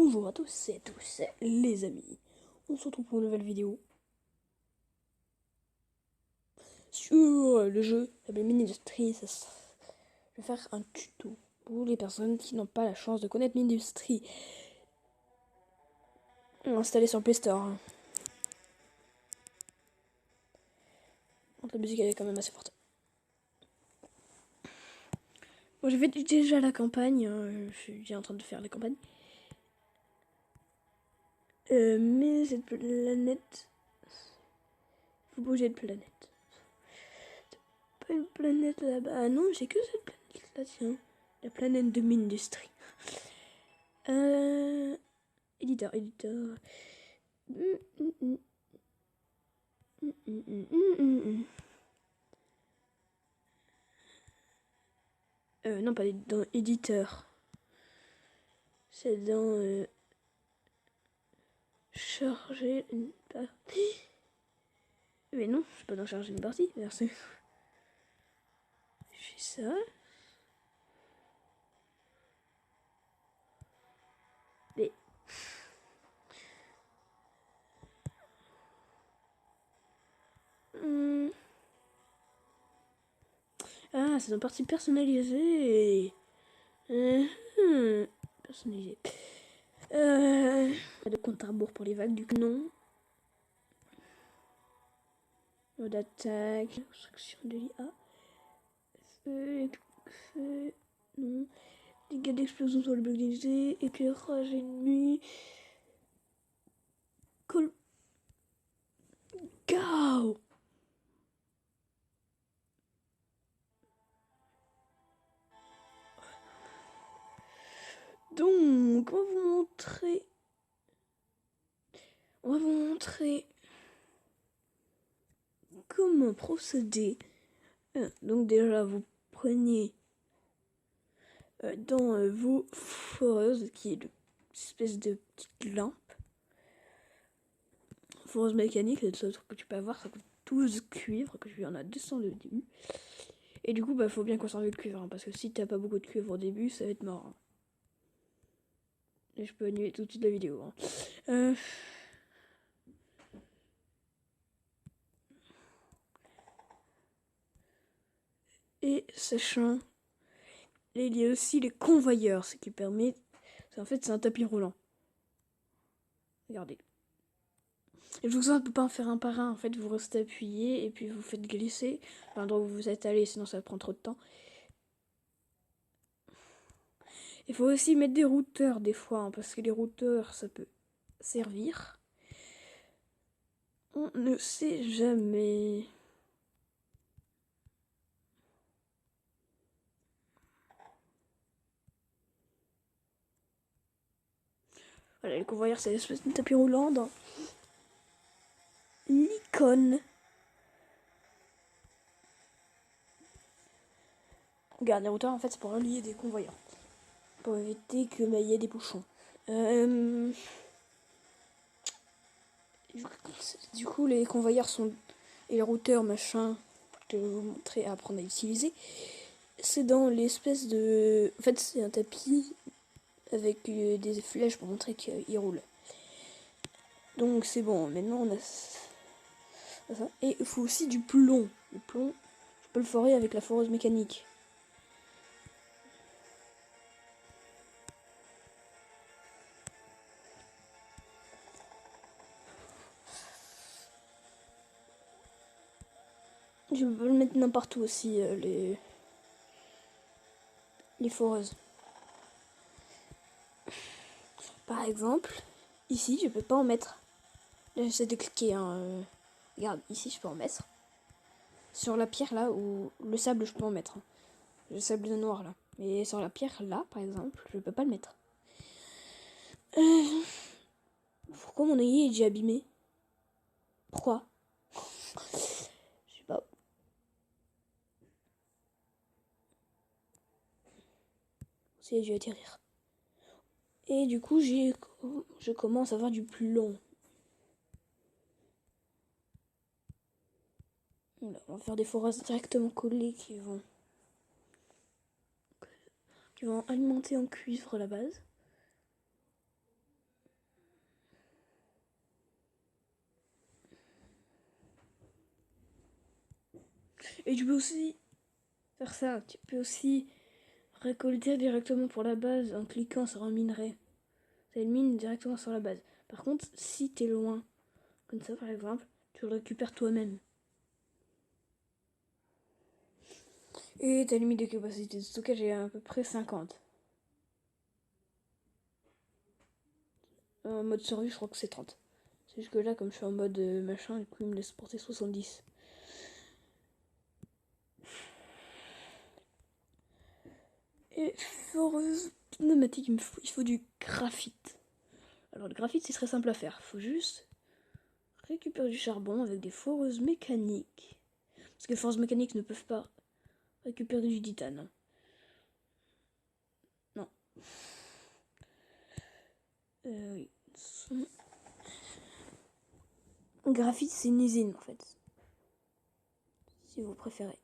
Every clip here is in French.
Bonjour à tous et à tous les amis, on se retrouve pour une nouvelle vidéo sur le jeu la Minindustrie. Je vais faire un tuto pour les personnes qui n'ont pas la chance de connaître Minindustrie. On va installer sur Play Store. La musique elle est quand même assez forte. Bon, j'ai fait déjà la campagne, je suis déjà en train de faire la campagne. Mais cette planète, faut bouger de planète. C'est pas une planète là-bas. Ah non, j'ai que cette planète là, tiens. La planète de Minindustrie. Éditeur. Non, pas dans éditeur. C'est dans charger une partie. Mais non, je suis pas dans charger une partie. Merci. Je fais ça. Mais ah, c'est dans partie personnalisée. Personnalisé. Pas de compte à rebours pour les vagues, du coup, non. Mode d'attaque, construction de l'IA. Feu, non. Dégâts d'explosion sur le bloc d'idées, éclairage ennemi. Go! Donc, on va vous montrer comment procéder. Donc déjà, vous prenez dans vos foreuses, qui est une espèce de petite lampe. Foreuse mécanique, c'est le truc que tu peux avoir, ça coûte 12 cuivres, que tu en as 200 au début. Et du coup, bah faut bien conserver le cuivre, hein, parce que si t'as pas beaucoup de cuivre au début, ça va être mort. Hein. Et je peux annuler tout de suite la vidéo. Hein. Et sachant, il y a aussi les convoyeurs, ce qui permet... En fait, c'est un tapis roulant. Regardez. Et je vous ne pas en faire un par un. En fait, vous restez appuyé et puis vous faites glisser à l'endroit où vous êtes allé, sinon ça prend trop de temps. Il faut aussi mettre des routeurs des fois, hein, parce que les routeurs, ça peut servir. On ne sait jamais. Voilà, les convoyeurs, c'est l'espèce de tapis roulant dans l'icône. Regarde, les routeurs, en fait, c'est pour relier des convoyeurs. Pour éviter que y ait des bouchons. Du coup, les convoyeurs sont... Et les routeurs, machin, je vais vous montrer à apprendre à utiliser. C'est dans l'espèce de... En fait, c'est un tapis avec des flèches pour montrer qu'il roule. Donc c'est bon, maintenant on a ça. Et il faut aussi du plomb. Le plomb, je peux le forer avec la foreuse mécanique. Je peux le mettre n'importe où aussi, les foreuses. Par exemple, ici, je peux pas en mettre. Là, j'essaie de cliquer. Hein. Regarde, ici, je peux en mettre. Sur la pierre, là, où le sable, je peux en mettre. Le sable noir, là. Mais sur la pierre, là, par exemple, je peux pas le mettre. Pourquoi mon œillet est déjà abîmé? Pourquoi? Je sais pas. Si j'ai dû atterrir. Et du coup, je commence à avoir du plomb. Voilà, on va faire des foreuses directement collées qui vont alimenter en cuivre la base. Et tu peux aussi faire ça. Tu peux aussi récolter directement pour la base en cliquant sur un minerai. Ça élimine directement sur la base. Par contre, si t'es loin, comme ça par exemple, tu le récupères toi-même. Et ta limite de capacité de stockage est à peu près 50. En mode survie, je crois que c'est 30. C'est juste que là, comme je suis en mode machin, du coup, il me laisse porter 70. Et foreuse pneumatique, il faut du graphite. Alors le graphite, c'est très simple à faire. Il faut juste récupérer du charbon avec des foreuses mécaniques. Parce que les foreuses mécaniques ne peuvent pas récupérer du titane. Non. Oui. Graphite, c'est une usine en fait. Si vous préférez.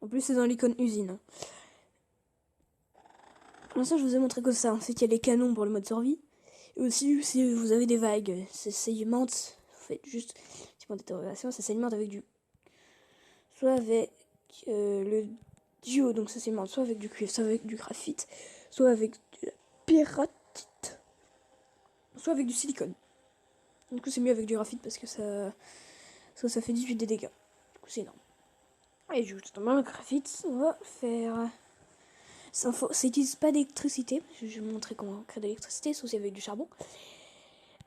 En plus, c'est dans l'icône usine. Pour l'instant, je vous ai montré que ça. Ensuite, il y a les canons pour le mode survie. Et aussi, si vous avez des vagues, ça s'alimente. Vous faites juste petit point d'interrogation. Ça s'alimente avec du. Soit avec le duo, donc ça s'alimente soit avec du cuivre, soit avec du graphite, soit avec de la pyratite, soit avec du silicone. Du coup, c'est mieux avec du graphite parce que ça fait 18 des dégâts. Du coup, c'est énorme. Et justement, le graphite, on va faire. Ça n'utilise pas d'électricité. Je vais vous montrer comment créer de l'électricité, c'est aussi avec du charbon.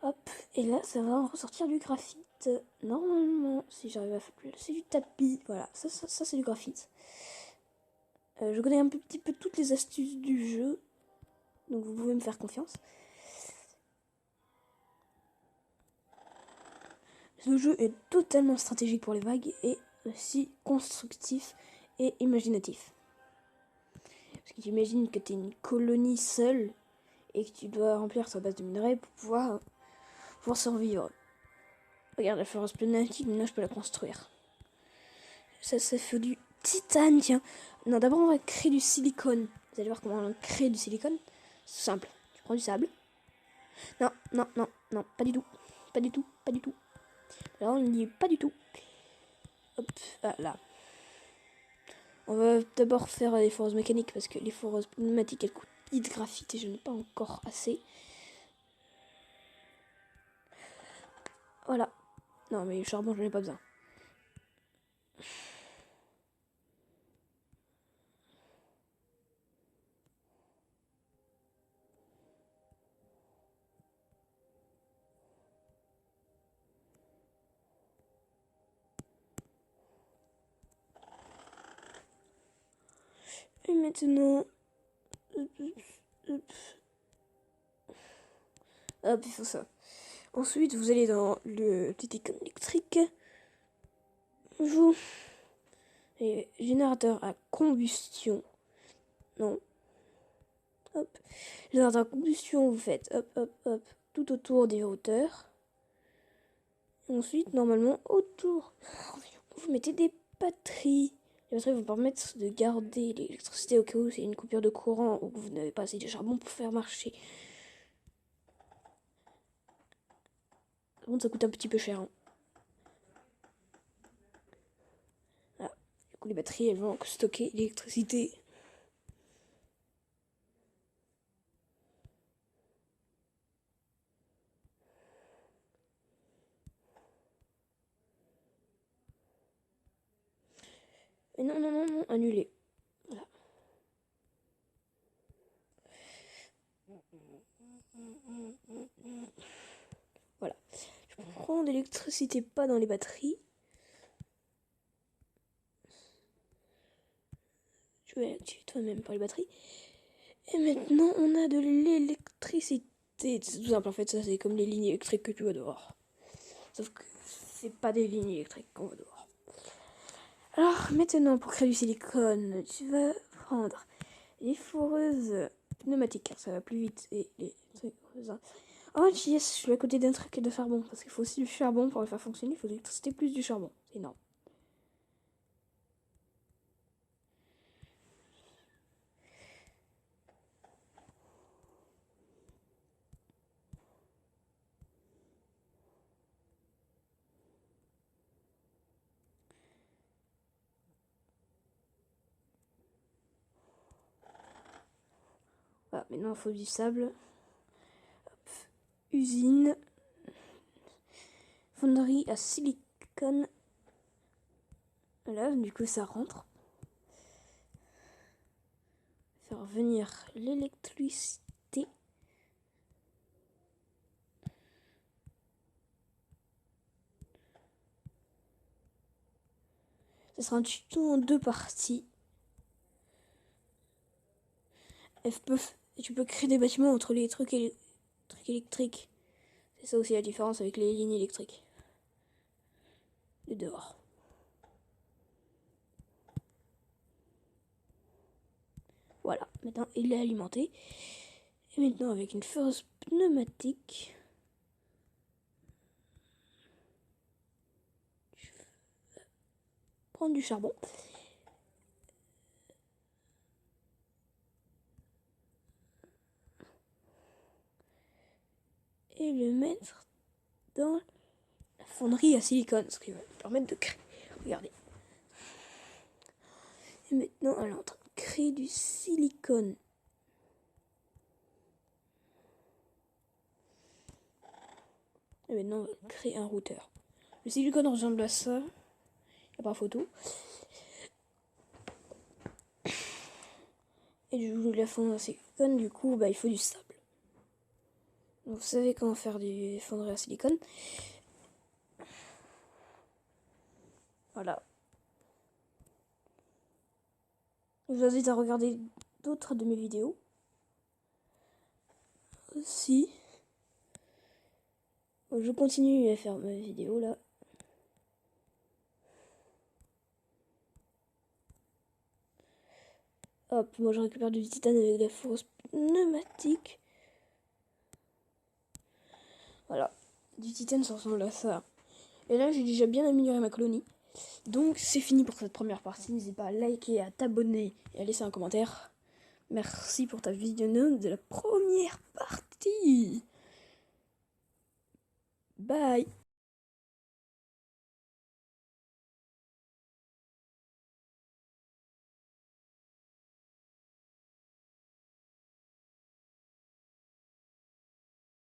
Hop, et là, ça va en ressortir du graphite. Normalement, si j'arrive à faire plus, c'est du tapis. Voilà, ça c'est du graphite. Je connais un petit peu toutes les astuces du jeu, donc vous pouvez me faire confiance. Ce jeu est totalement stratégique pour les vagues et aussi constructif et imaginatif. Parce que j'imagine que tu es une colonie seule et que tu dois remplir sa base de minerais pour pouvoir survivre. Regarde la forest pneumatique, maintenant je peux la construire. Ça fait du titane, tiens. Non, d'abord on va créer du silicone. Vous allez voir comment on crée du silicone. C'est simple. Tu prends du sable. Non, non, non, non, pas du tout. Pas du tout, pas du tout. Alors on n'y est pas du tout. Hop, là. On va d'abord faire les foreuses mécaniques parce que les foreuses pneumatiques elles coûtent de graphite et je n'ai pas encore assez. Voilà. Non mais le charbon j'en ai pas besoin. Et maintenant... Hop, il faut ça. Ensuite, vous allez dans le petit icône électrique. Vous... Et générateur à combustion. Non. Hop. Générateur à combustion, vous faites hop, hop, hop, tout autour des hauteurs. Et ensuite, normalement, autour, vous mettez des batteries. Les batteries vous permettent de garder l'électricité au cas où c'est une coupure de courant ou que vous n'avez pas assez de charbon pour faire marcher. Par contre, ça coûte un petit peu cher. Hein. Voilà. Du coup, les batteries, elles vont stocker l'électricité. Et non, non, non, non, annulé. Voilà. Voilà. Je prends de l'électricité pas dans les batteries. Je vais activer toi-même par les batteries. Et maintenant, on a de l'électricité. C'est tout simple en fait, ça c'est comme les lignes électriques que tu vois dehors. Sauf que c'est pas des lignes électriques qu'on voit dehors. Alors maintenant, pour créer du silicone, tu vas prendre les foreuses pneumatiques, car ça va plus vite, et les trucs. Oh yes, je suis à côté d'un truc de charbon, parce qu'il faut aussi du charbon pour le faire fonctionner, il faut de l'électricité plus du charbon. C'est énorme. Voilà, maintenant il faut du sable. Hop. Usine. Fonderie à silicone. Voilà, du coup ça rentre. Faire venir l'électricité. Ce sera un tuto en 2 parties. Tu peux créer des bâtiments entre les trucs électriques. C'est ça aussi la différence avec les lignes électriques. De dehors. Voilà, maintenant il est alimenté. Et maintenant avec une fosse pneumatique. Je vais prendre du charbon. Et le mettre dans la fonderie à silicone, ce qui va permettre de créer. Regardez. Et maintenant, elle est en train de créer du silicone. Et maintenant, on va créer un routeur. Le silicone ressemble à ça. Il n'y a pas photo. Et du coup, la fonderie à silicone, du coup, il faut du sable. Donc, vous savez comment faire des fonderies à silicone. Voilà. Je vous invite à regarder d'autres de mes vidéos. Aussi. Je continue à faire ma vidéo là. Hop, moi je récupère du titane avec de la fosse pneumatique. Voilà. Du titane, ça ressemble à ça. Et là, j'ai déjà bien amélioré ma colonie. Donc, c'est fini pour cette première partie. N'hésitez pas à liker, à t'abonner et à laisser un commentaire. Merci pour ta visionnage de la première partie. Bye.